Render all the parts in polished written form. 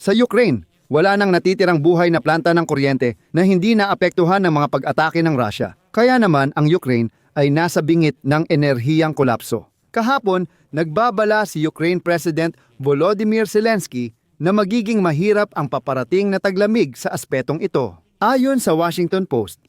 Sa Ukraine, wala nang natitirang buhay na planta ng kuryente na hindi naapektuhan ng mga pag-atake ng Russia. Kaya naman ang Ukraine ay nasa bingit ng enerhiyang kolapso. Kahapon, nagbabala si Ukraine President Volodymyr Zelensky na magiging mahirap ang paparating na taglamig sa aspetong ito. Ayon sa Washington Post,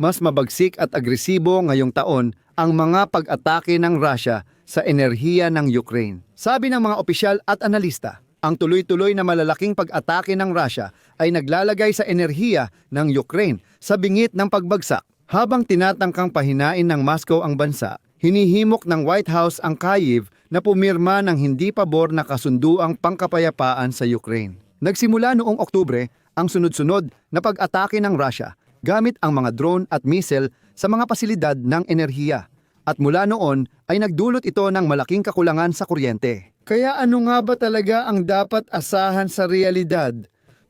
mas mabagsik at agresibo ngayong taon ang mga pag-atake ng Russia sa enerhiya ng Ukraine. Sabi ng mga opisyal at analista, ang tuloy-tuloy na malalaking pag-atake ng Russia ay naglalagay sa enerhiya ng Ukraine sa bingit ng pagbagsak. Habang tinatangkang pahinain ng Moscow ang bansa, hinihimok ng White House ang Kyiv na pumirma ng hindi pabor na kasunduang pangkapayapaan sa Ukraine. Nagsimula noong Oktubre ang sunod-sunod na pag-atake ng Russia gamit ang mga drone at missile sa mga pasilidad ng enerhiya. At mula noon ay nagdulot ito ng malaking kakulangan sa kuryente. Kaya ano nga ba talaga ang dapat asahan sa realidad?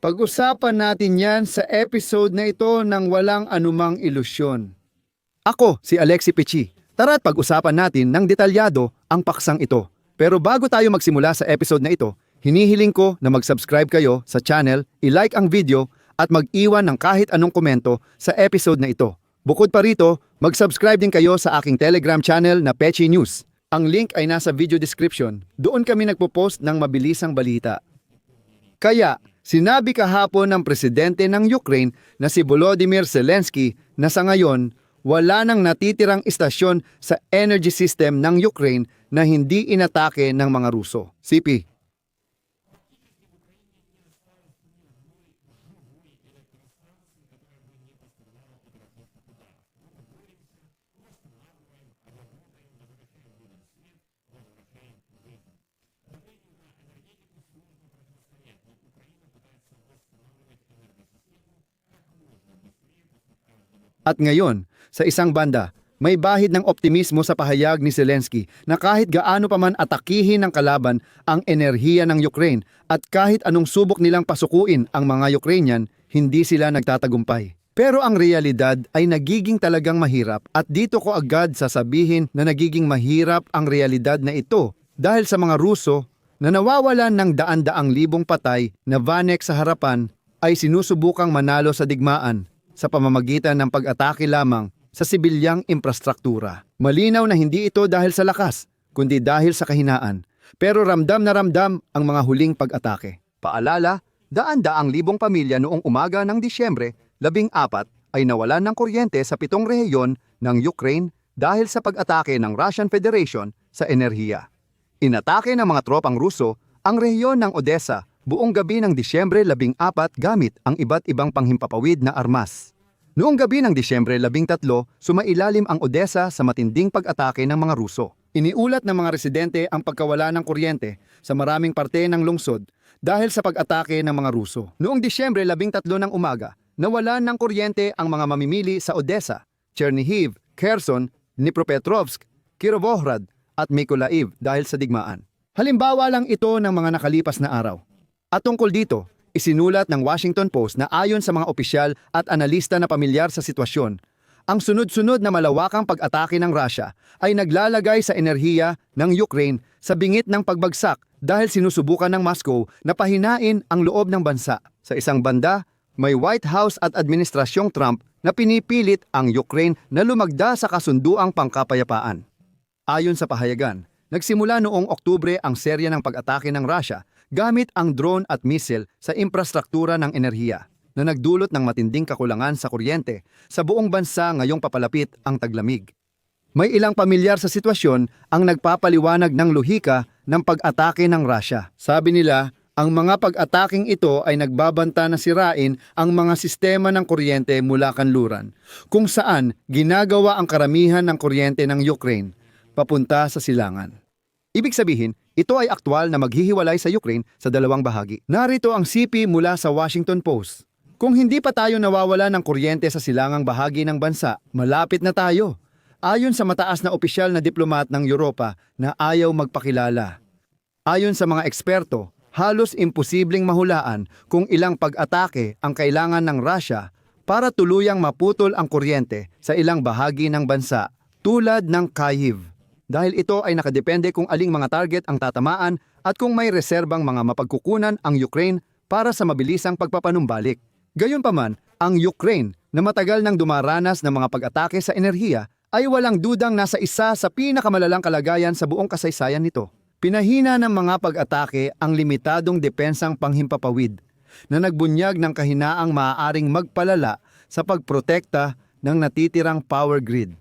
Pag-usapan natin yan sa episode na ito ng walang anumang ilusyon. Ako, si Alexi Pichi. Tara't pag-usapan natin ng detalyado ang paksang ito. Pero bago tayo magsimula sa episode na ito, hinihiling ko na mag-subscribe kayo sa channel, i-like ang video at mag-iwan ng kahit anong komento sa episode na ito. Bukod pa rito, mag-subscribe din kayo sa aking Telegram channel na Pechi News. Ang link ay nasa video description. Doon kami nagpo-post ng mabilisang balita. Kaya, sinabi kahapon ng presidente ng Ukraine na si Volodymyr Zelensky na sa ngayon, wala nang natitirang istasyon sa energy system ng Ukraine na hindi inatake ng mga Ruso. CP. At ngayon, sa isang banda, may bahid ng optimismo sa pahayag ni Zelensky na kahit gaano pa man atakihin ng kalaban ang enerhiya ng Ukraine at kahit anong subok nilang pasukuin ang mga Ukrainian, hindi sila nagtatagumpay. Pero ang realidad ay nagiging talagang mahirap at dito ko agad sasabihin na nagiging mahirap ang realidad na ito dahil sa mga Ruso na nawawalan ng daan-daang libong patay na vanek sa harapan ay sinusubukang manalo sa digmaan sa pamamagitan ng pag-atake lamang sa sibilyang infrastruktura. Malinaw na hindi ito dahil sa lakas, kundi dahil sa kahinaan. Pero ramdam na ramdam ang mga huling pag-atake. Paalala, daan-daang libong pamilya noong umaga ng Disyembre 14 ay nawalan ng kuryente sa 7 rehiyon ng Ukraine dahil sa pag-atake ng Russian Federation sa enerhiya. Inatake ng mga tropang Ruso ang rehiyon ng Odessa buong gabi ng Disyembre 14 gamit ang iba't ibang panghimpapawid na armas. Noong gabi ng Disyembre 13, sumailalim ang Odessa sa matinding pag-atake ng mga Ruso. Iniulat ng mga residente ang pagkawala ng kuryente sa maraming parte ng lungsod dahil sa pag-atake ng mga Ruso. Noong Disyembre 13 ng umaga, nawalan ng kuryente ang mga mamimili sa Odessa, Chernihiv, Kherson, Dnipropetrovsk, Kirovohrad at Mykolaiv dahil sa digmaan. Halimbawa lang ito ng mga nakalipas na araw. At tungkol dito, isinulat ng Washington Post na ayon sa mga opisyal at analista na pamilyar sa sitwasyon, ang sunod-sunod na malawakang pag-atake ng Russia ay naglalagay sa enerhiya ng Ukraine sa bingit ng pagbagsak dahil sinusubukan ng Moscow na pahinain ang loob ng bansa. Sa isang banda, may White House at Administrasyong Trump na pinipilit ang Ukraine na lumagda sa kasunduang pangkapayapaan. Ayon sa pahayagan, nagsimula noong Oktubre ang serya ng pag-atake ng Russia gamit ang drone at missile sa infrastruktura ng enerhiya na nagdulot ng matinding kakulangan sa kuryente sa buong bansa ngayong papalapit ang taglamig. May ilang pamilyar sa sitwasyon ang nagpapaliwanag ng lohika ng pag-atake ng Russia. Sabi nila, ang mga pag-ataking ito ay nagbabanta na sirain ang mga sistema ng kuryente mula kanluran, kung saan ginagawa ang karamihan ng kuryente ng Ukraine papunta sa silangan. Ibig sabihin, ito ay aktwal na maghihiwalay sa Ukraine sa dalawang bahagi. Narito ang CP mula sa Washington Post. Kung hindi pa tayo nawawala ng kuryente sa silangang bahagi ng bansa, malapit na tayo. Ayon sa mataas na opisyal na diplomat ng Europa na ayaw magpakilala. Ayon sa mga eksperto, halos imposibleng mahulaan kung ilang pag-atake ang kailangan ng Russia para tuluyang maputol ang kuryente sa ilang bahagi ng bansa tulad ng Kyiv. Dahil ito ay nakadepende kung aling mga target ang tatamaan at kung may reserbang mga mapagkukunan ang Ukraine para sa mabilisang pagpapanumbalik. Gayunpaman, ang Ukraine na matagal nang dumaranas ng mga pag-atake sa enerhiya ay walang dudang nasa isa sa pinakamalalang kalagayan sa buong kasaysayan nito. Pinahina ng mga pag-atake ang limitadong depensang panghimpapawid na nagbunyag ng kahinaang maaaring magpalala sa pagprotekta ng natitirang power grid.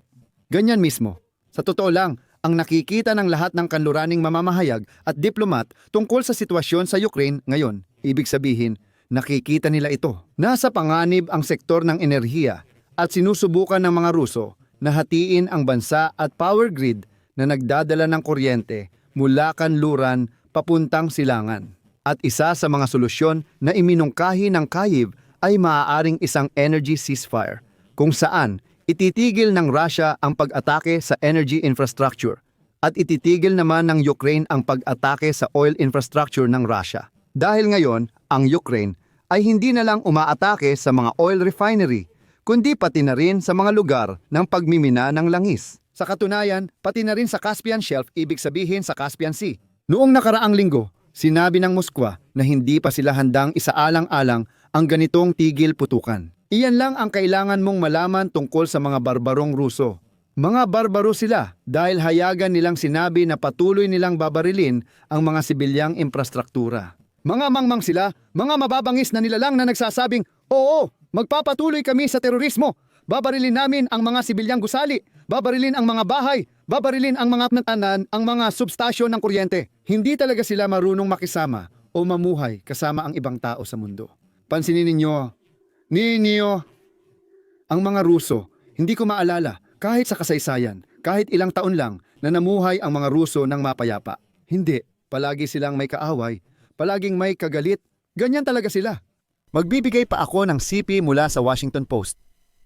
Ganyan mismo. Sa totoo lang, ang nakikita ng lahat ng kanluraning mamamahayag at diplomat tungkol sa sitwasyon sa Ukraine ngayon, ibig sabihin, nakikita nila ito. Nasa panganib ang sektor ng enerhiya at sinusubukan ng mga Ruso na hatiin ang bansa at power grid na nagdadala ng kuryente mula kanluran papuntang silangan. At isa sa mga solusyon na iminungkahi ng Kyiv ay maaaring isang energy ceasefire kung saan ititigil ng Russia ang pag-atake sa energy infrastructure at ititigil naman ng Ukraine ang pag-atake sa oil infrastructure ng Russia. Dahil ngayon, ang Ukraine ay hindi na lang umaatake sa mga oil refinery, kundi pati na rin sa mga lugar ng pagmimina ng langis. Sa katunayan, pati na rin sa Caspian Shelf, ibig sabihin sa Caspian Sea. Noong nakaraang linggo, sinabi ng Moskwa na hindi pa sila handang isaalang-alang ang ganitong tigil putukan. Iyan lang ang kailangan mong malaman tungkol sa mga barbarong Ruso. Mga barbaro sila dahil hayagan nilang sinabi na patuloy nilang babarilin ang mga sibilyang infrastruktura. Mga mangmang sila, mga mababangis na nilalang na nagsasabing, "Oo, magpapatuloy kami sa terorismo. Babarilin namin ang mga sibilyang gusali, babarilin ang mga bahay, babarilin ang mga natanan, ang mga substasyon ng kuryente." Hindi talaga sila marunong makisama o mamuhay kasama ang ibang tao sa mundo. Pansinin ninyo, ang mga Ruso, hindi ko maalala kahit sa kasaysayan, kahit ilang taon lang na namuhay ang mga Ruso ng mapayapa. Hindi, palagi silang may kaaway, palaging may kagalit, ganyan talaga sila. Magbibigay pa ako ng CP mula sa Washington Post.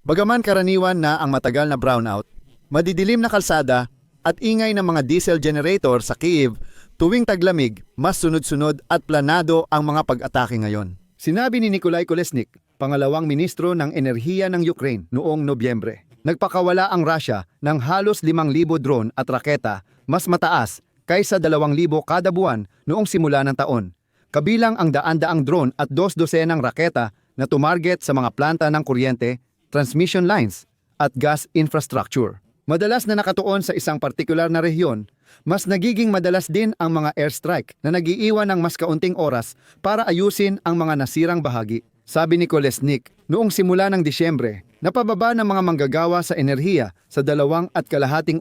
Bagaman karaniwan na ang matagal na brownout, madidilim na kalsada at ingay ng mga diesel generator sa Kyiv, tuwing taglamig, mas sunod-sunod at planado ang mga pag-atake ngayon. Sinabi ni Nikolai Kolesnik, pangalawang ministro ng enerhiya ng Ukraine noong Nobyembre. Nagpakawala ang Russia ng halos 5,000 drone at raketa, mas mataas kaysa 2,000 kada buwan noong simula ng taon. Kabilang ang daan-daang drone at 2 raketa na tumarget sa mga planta ng kuryente, transmission lines at gas infrastructure. Madalas na nakatuon sa isang partikular na rehiyon, mas nagiging madalas din ang mga airstrike na nag-iiwan ng mas kaunting oras para ayusin ang mga nasirang bahagi. Sabi ni Kolesnik, noong simula ng Disyembre, napababa ng mga manggagawa sa enerhiya sa 2.5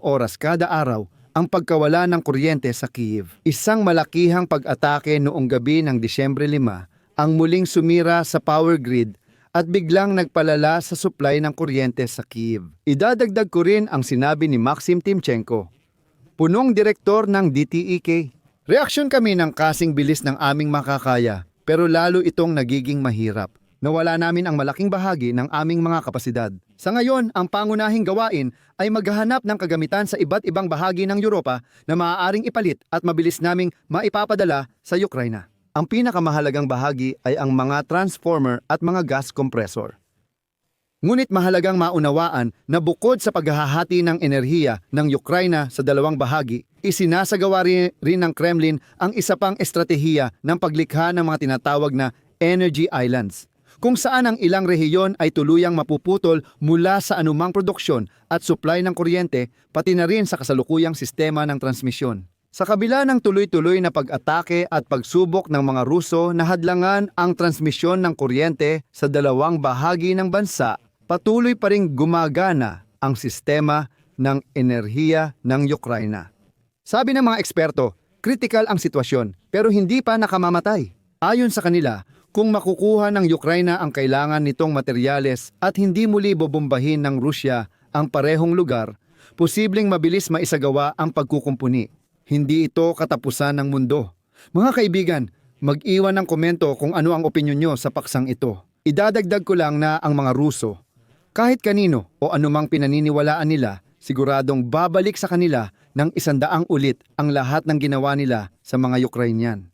oras kada araw ang pagkawala ng kuryente sa Kyiv. Isang malakihang pag-atake noong gabi ng Disyembre 5 ang muling sumira sa power grid at biglang nagpalala sa supply ng kuryente sa Kyiv. Idadagdag ko rin ang sinabi ni Maxim Timchenko, punong direktor ng DTEK. Reaksyon kami ng kasing bilis ng aming makakaya, pero lalo itong nagiging mahirap. Nawala namin ang malaking bahagi ng aming mga kapasidad. Sa ngayon, ang pangunahing gawain ay maghahanap ng kagamitan sa iba't ibang bahagi ng Europa na maaaring ipalit at mabilis naming maipapadala sa Ukraine. Ang pinakamahalagang bahagi ay ang mga transformer at mga gas compressor. Ngunit mahalagang maunawaan na bukod sa paghahati ng enerhiya ng Ukraine sa dalawang bahagi, isinasagawa rin ng Kremlin ang isa pang estratehiya ng paglikha ng mga tinatawag na energy islands, kung saan ang ilang rehiyon ay tuluyang mapuputol mula sa anumang produksyon at supply ng kuryente, pati na rin sa kasalukuyang sistema ng transmisyon. Sa kabila ng tuloy-tuloy na pag-atake at pagsubok ng mga Ruso na hadlangan ang transmisyon ng kuryente sa dalawang bahagi ng bansa, patuloy pa ring gumagana ang sistema ng enerhiya ng Ukraine. Sabi ng mga eksperto, kritikal ang sitwasyon pero hindi pa nakamamatay. Ayon sa kanila, kung makukuha ng Ukraine ang kailangan nitong materyales at hindi muli bobombahin ng Rusya ang parehong lugar, posibleng mabilis maisagawa ang pagkukumpuni. Hindi ito katapusan ng mundo. Mga kaibigan, mag-iwan ng komento kung ano ang opinyon nyo sa paksang ito. Idadagdag ko lang na ang mga Ruso, kahit kanino o anumang pinaniniwalaan nila, siguradong babalik sa kanila ng 100 ulit ang lahat ng ginawa nila sa mga Ukrainian.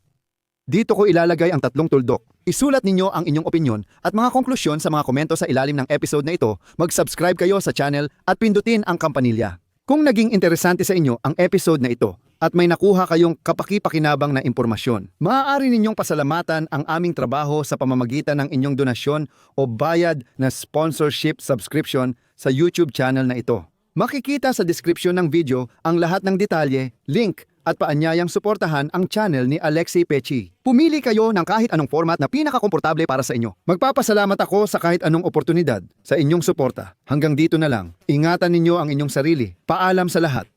Dito ko ilalagay ang 3 tuldok. Isulat ninyo ang inyong opinyon at mga konklusyon sa mga komento sa ilalim ng episode na ito. Mag-subscribe kayo sa channel at pindutin ang kampanilya. Kung naging interesante sa inyo ang episode na ito, at may nakuha kayong kapaki-pakinabang na impormasyon. Maaari ninyong pasalamatan ang aming trabaho sa pamamagitan ng inyong donasyon o bayad na sponsorship subscription sa YouTube channel na ito. Makikita sa description ng video ang lahat ng detalye, link at paanyayang suportahan ang channel ni Alexei Pechi. Pumili kayo ng kahit anong format na pinakakomportable para sa inyo. Magpapasalamat ako sa kahit anong oportunidad sa inyong suporta. Hanggang dito na lang. Ingatan ninyo ang inyong sarili. Paalam sa lahat.